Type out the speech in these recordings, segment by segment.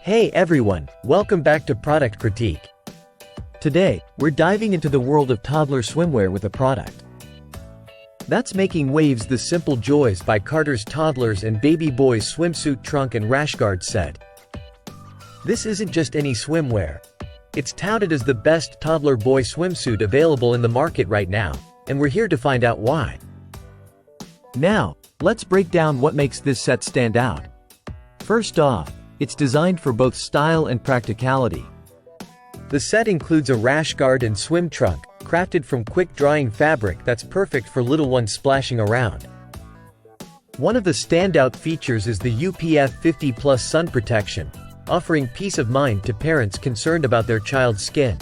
Hey everyone, welcome back to Product Critique. Today, we're diving into the world of toddler swimwear with a product that's making waves. The Simple Joys by Carter's Toddlers and Baby Boys Swimsuit Trunk and Rashguard Set. This isn't just any swimwear. It's touted as the best toddler boy swimsuit available in the market right now, and we're here to find out why. Now, let's break down what makes this set stand out. First off, it's designed for both style and practicality. The set includes a rash guard and swim trunk, crafted from quick-drying fabric that's perfect for little ones splashing around. One of the standout features is the UPF 50+ sun protection, offering peace of mind to parents concerned about their child's skin.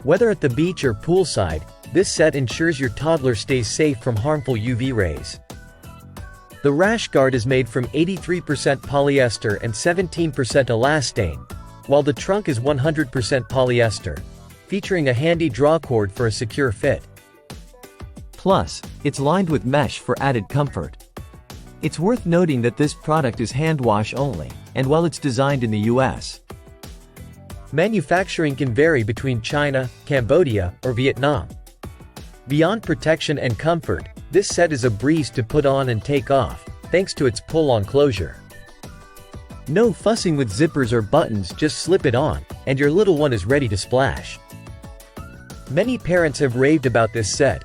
Whether at the beach or poolside, this set ensures your toddler stays safe from harmful UV rays. The rash guard is made from 83% polyester and 17% elastane, while the trunk is 100% polyester, featuring a handy drawcord for a secure fit. Plus, it's lined with mesh for added comfort. It's worth noting that this product is hand wash only, and while it's designed in the US, manufacturing can vary between China, Cambodia, or Vietnam. Beyond protection and comfort, this set is a breeze to put on and take off, thanks to its pull-on closure. No fussing with zippers or buttons, just slip it on, and your little one is ready to splash. Many parents have raved about this set,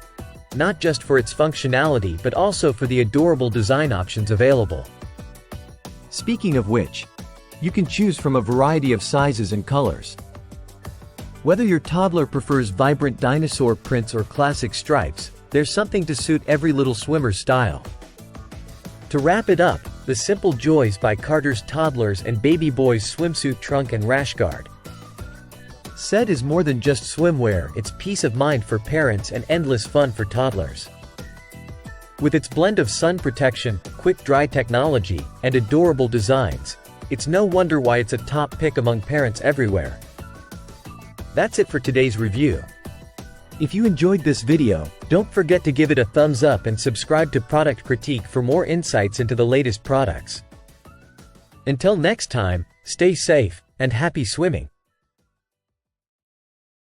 not just for its functionality but also for the adorable design options available. Speaking of which, you can choose from a variety of sizes and colors. Whether your toddler prefers vibrant dinosaur prints or classic stripes, there's something to suit every little swimmer's style. To wrap it up, the Simple Joys by Carter's Toddlers and Baby Boys Swimsuit Trunk and Rashguard Set is more than just swimwear. It's peace of mind for parents and endless fun for toddlers. With its blend of sun protection, quick-dry technology, and adorable designs, it's no wonder why it's a top pick among parents everywhere. That's it for today's review. If you enjoyed this video, don't forget to give it a thumbs up and subscribe to Product Critique for more insights into the latest products. Until next time, stay safe and happy swimming.